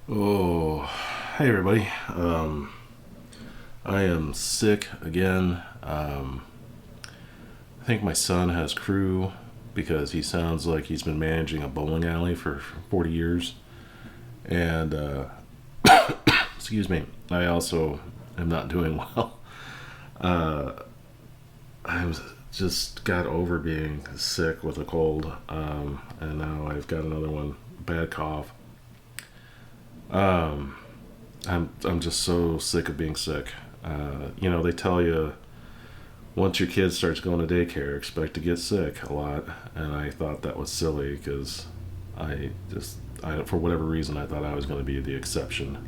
Oh, hey everybody. I am sick again. I think my son has crew because he sounds like he's been managing a bowling alley for 40 years. And, excuse me, I also am not doing well. Uh, I was just got over being sick with a cold, and now I've got another one, bad cough. Um, I'm just so sick of being sick. They tell you once your kid starts going to daycare, expect to get sick a lot, and I thought that was silly because for whatever reason, I thought I was going to be the exception,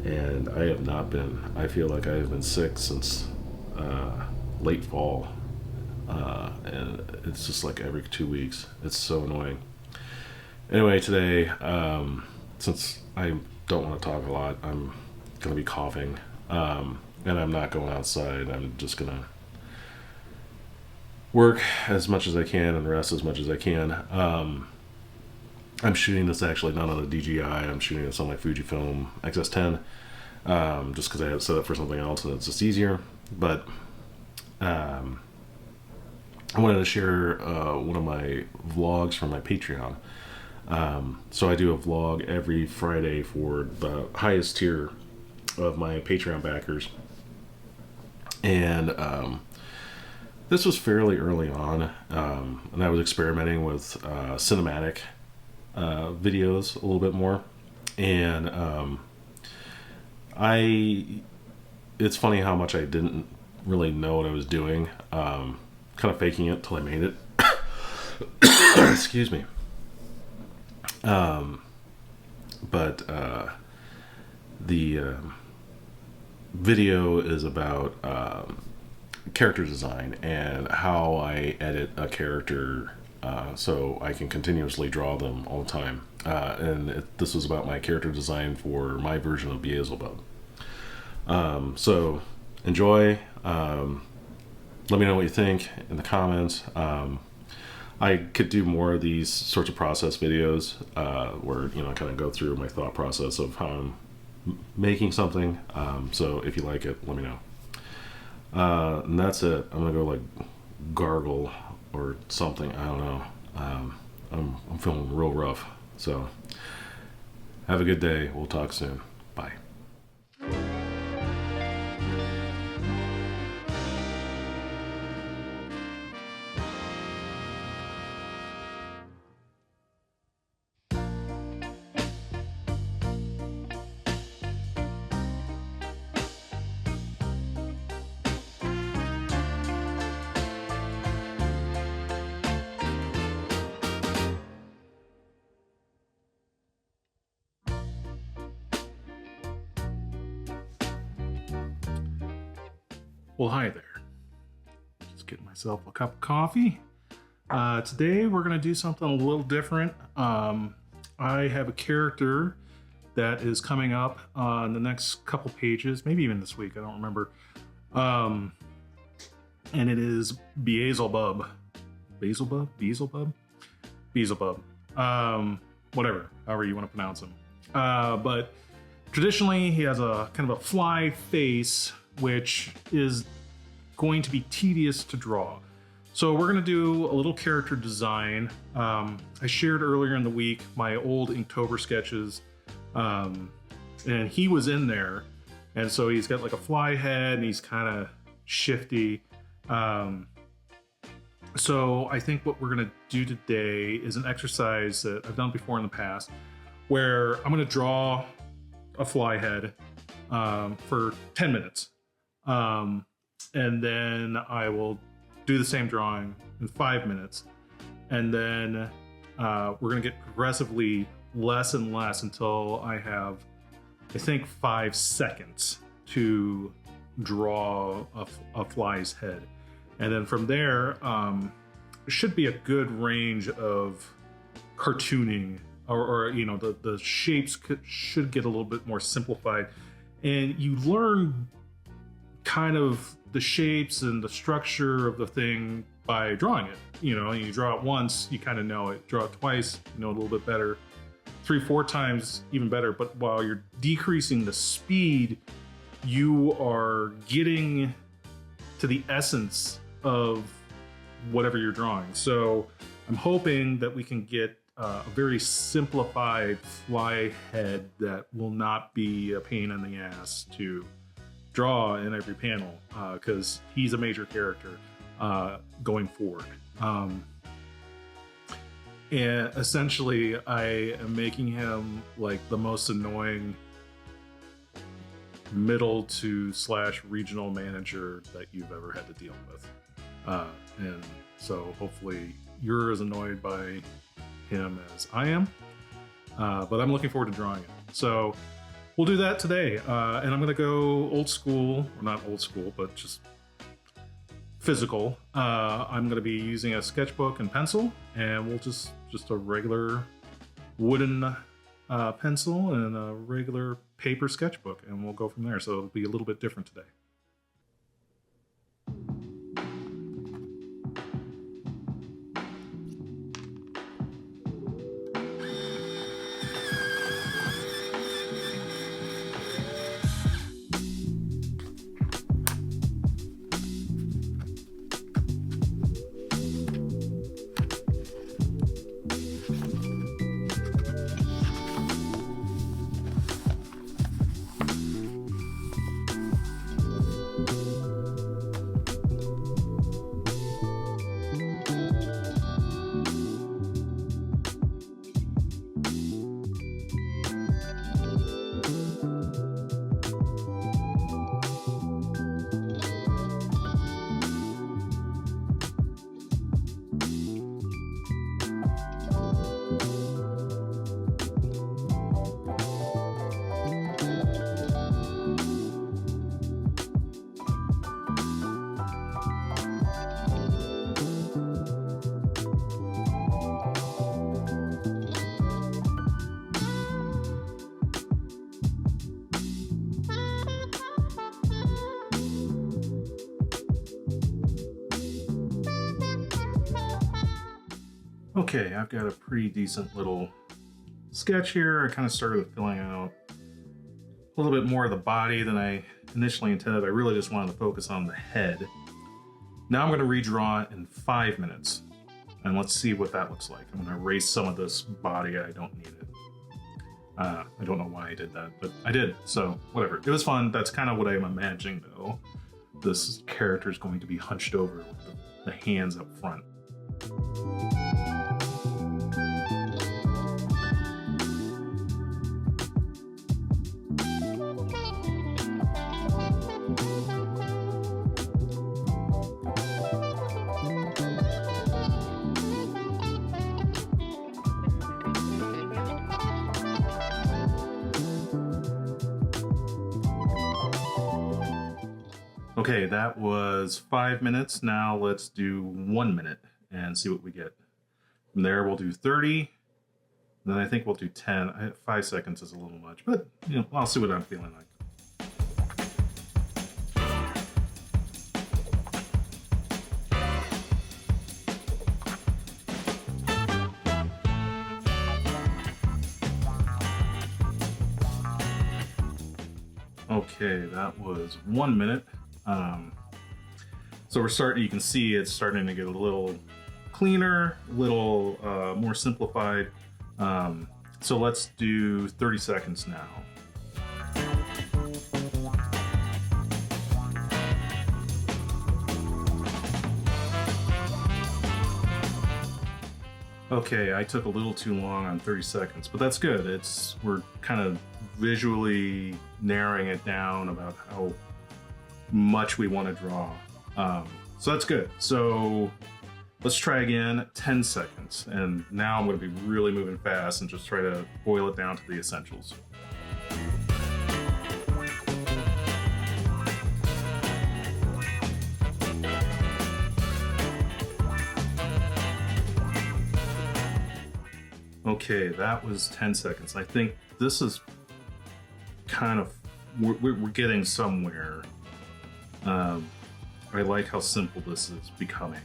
and I have not been. I feel like I have been sick since late fall, and it's just like every 2 weeks. It's so annoying. Anyway, today, since I don't want to talk a lot, I'm going to be coughing, and I'm not going outside. I'm just going to work as much as I can and rest as much as I can. I'm shooting this actually not on a DJI. I'm shooting this on my Fujifilm XS10, just because I had it set up for something else and it's just easier. But I wanted to share one of my vlogs from my Patreon. So I do a vlog every Friday for the highest tier of my Patreon backers. And this was fairly early on, and I was experimenting with cinematic videos a little bit more. And it's funny how much I didn't really know what I was doing, kind of faking it till I made it. Excuse me. But the video is about character design and how I edit a character so I can continuously draw them all the time. This was about my character design for my version of Beelzebub. So enjoy. Let me know what you think in the comments. I could do more of these sorts of process videos where I kind of go through my thought process of how I'm making something. So if you like it, let me know. And that's it. I'm gonna go like gargle or something. I don't know. I'm feeling real rough. So have a good day. We'll talk soon. Bye. Well, hi there. Just getting myself a cup of coffee. Today we're going to do something a little different. I have a character that is coming up on the next couple pages, maybe even this week, I don't remember. And it is Beelzebub. Beelzebub? Beelzebub? Beelzebub. Whatever, however you want to pronounce him. But traditionally he has a kind of a fly face, which is going to be tedious to draw. So we're gonna do a little character design. I shared earlier in the week my old Inktober sketches, and he was in there. And so he's got like a fly head and he's kind of shifty. So I think what we're gonna do today is an exercise that I've done before in the past, where I'm gonna draw a fly head for 10 minutes. And then I will do the same drawing in 5 minutes. And then we're going to get progressively less and less until I have, I think, 5 seconds to draw a fly's head. And then from there, it should be a good range of cartooning, or the shapes should get a little bit more simplified. And you learn kind of the shapes and the structure of the thing by drawing it. You draw it once, you kind of know it. Draw it twice, you know it a little bit better. 3-4 times even better. But while you're decreasing the speed, you are getting to the essence of whatever you're drawing. So I'm hoping that we can get a very simplified fly head that will not be a pain in the ass to draw in every panel, because he's a major character going forward. And essentially, I am making him like the most annoying middle to / regional manager that you've ever had to deal with. And so hopefully you're as annoyed by him as I am. But I'm looking forward to drawing it. So we'll do that today. And I'm going to go old school, or not old school, but just physical. I'm going to be using a sketchbook and pencil, and we'll just a regular wooden pencil and a regular paper sketchbook, and we'll go from there. So it'll be a little bit different today. Okay, I've got a pretty decent little sketch here. I kind of started with filling out a little bit more of the body than I initially intended. I really just wanted to focus on the head. Now I'm going to redraw it in 5 minutes, and let's see what that looks like. I'm going to erase some of this body. I don't need it. I don't know why I did that, but I did, so whatever. It was fun. That's kind of what I'm imagining, though. This character is going to be hunched over with the hands up front. Okay, that was 5 minutes. Now let's do 1 minute and see what we get. From there, we'll do 30. Then I think we'll do 10. 5 seconds is a little much, but you know, I'll see what I'm feeling like. Okay, that was 1 minute. So we're starting, you can see it's starting to get a little cleaner, a little more simplified. So let's do 30 seconds now. Okay, I took a little too long on 30 seconds, but that's good. We're kind of visually narrowing it down about how much we want to draw. So that's good. So let's try again, 10 seconds. And now I'm going to be really moving fast and just try to boil it down to the essentials. Okay, that was 10 seconds. I think this is kind of, we're getting somewhere. I like how simple this is becoming.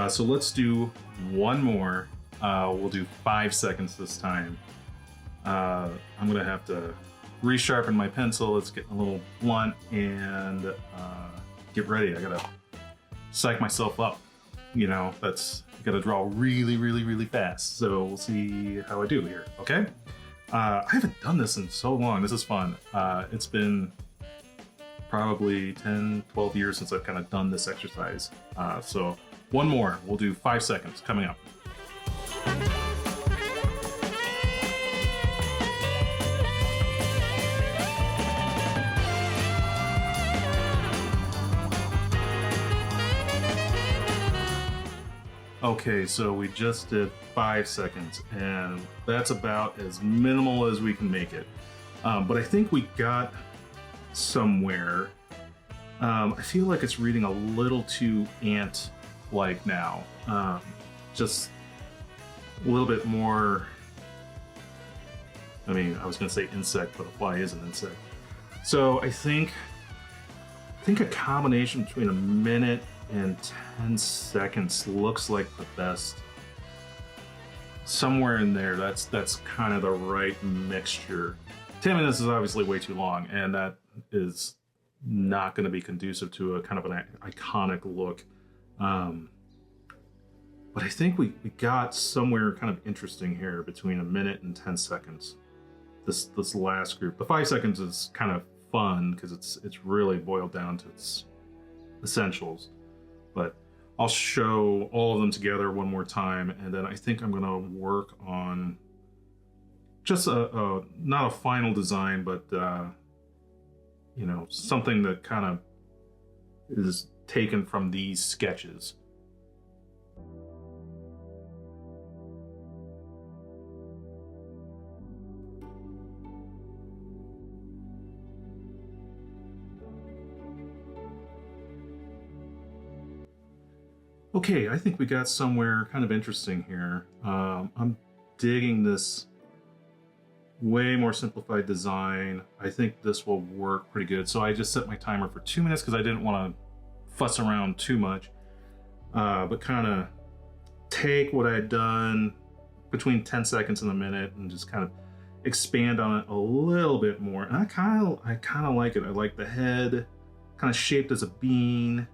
So let's do one more. We'll do 5 seconds this time. I'm gonna have to resharpen my pencil. It's getting a little blunt, and get ready. I gotta psych myself up. You know, that's gotta draw really, really, really fast. So we'll see how I do here. Okay. I haven't done this in so long. This is fun. It's been probably 10, 12 years since I've kind of done this exercise. So one more. We'll do 5 seconds coming up. Okay, so we just did 5 seconds, and that's about as minimal as we can make it. But I think we got somewhere. I feel like it's reading a little too ant-like now. Just a little bit more. I mean, I was going to say insect, but a fly is an insect. So I think a combination between a minute and 10 seconds looks like the best. Somewhere in there, that's kind of the right mixture. 10 minutes is obviously way too long, and that is not going to be conducive to a kind of an iconic look. But I think we got somewhere kind of interesting here between a minute and 10 seconds. This last group, the 5 seconds is kind of fun because it's really boiled down to its essentials. But I'll show all of them together one more time, and then I think I'm gonna work on just not a final design, but you know, something that kind of is taken from these sketches. Okay, I think we got somewhere kind of interesting here. I'm digging this way more simplified design. I think this will work pretty good. So I just set my timer for 2 minutes because I didn't want to fuss around too much, but kind of take what I had done between 10 seconds and a minute and just kind of expand on it a little bit more. And I kind of like it. I like the head kind of shaped as a bean.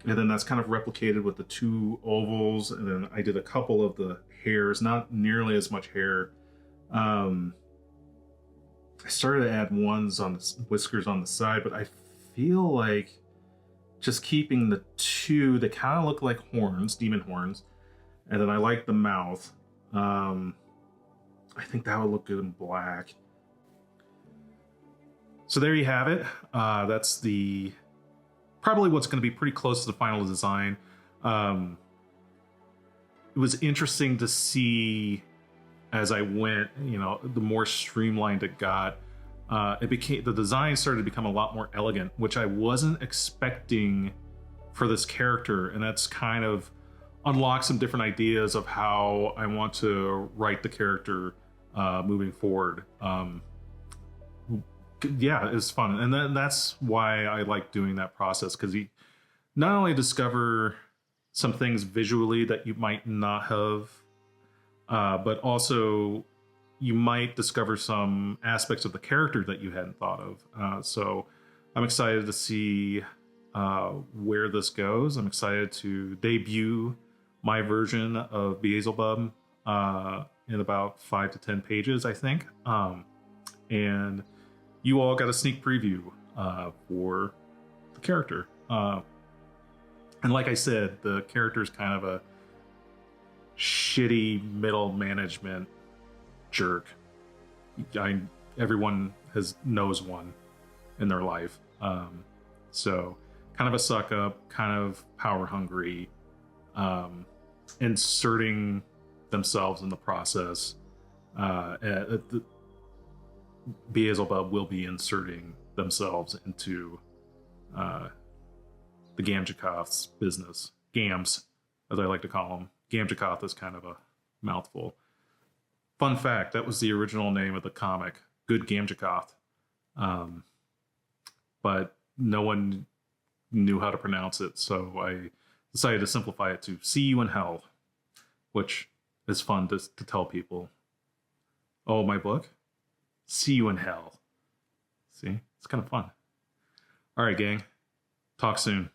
And then that's kind of replicated with the 2 ovals. And then I did a couple of the hairs, not nearly as much hair. I started to add ones on the whiskers on the side, but I feel like just keeping the 2, they kind of look like horns, demon horns. And then I like the mouth. I think that would look good in black. So there you have it. That's the probably what's going to be pretty close to the final design. It was interesting to see as I went, you know, the more streamlined it got. The design started to become a lot more elegant, which I wasn't expecting for this character. And that's kind of unlocked some different ideas of how I want to write the character moving forward. Yeah, it's fun. And then that's why I like doing that process, because you not only discover some things visually that you might not have, but also you might discover some aspects of the character that you hadn't thought of. So I'm excited to see where this goes. I'm excited to debut my version of Beelzebub in about 5 to 10 pages, I think. And you all got a sneak preview for the character. And like I said, the character is kind of a shitty middle management jerk. Everyone knows one in their life. So kind of a suck up, kind of power hungry, inserting themselves in the process. Beelzebub will be inserting themselves into the Gamjakoth's business. Gams, as I like to call them. Gamjakoth is kind of a mouthful. Fun fact, that was the original name of the comic, Good Gamjakoth. But no one knew how to pronounce it, so I decided to simplify it to See You in Hell, which is fun to tell people. Oh, my book? See you in hell. See? It's kind of fun. All right, gang. Talk soon.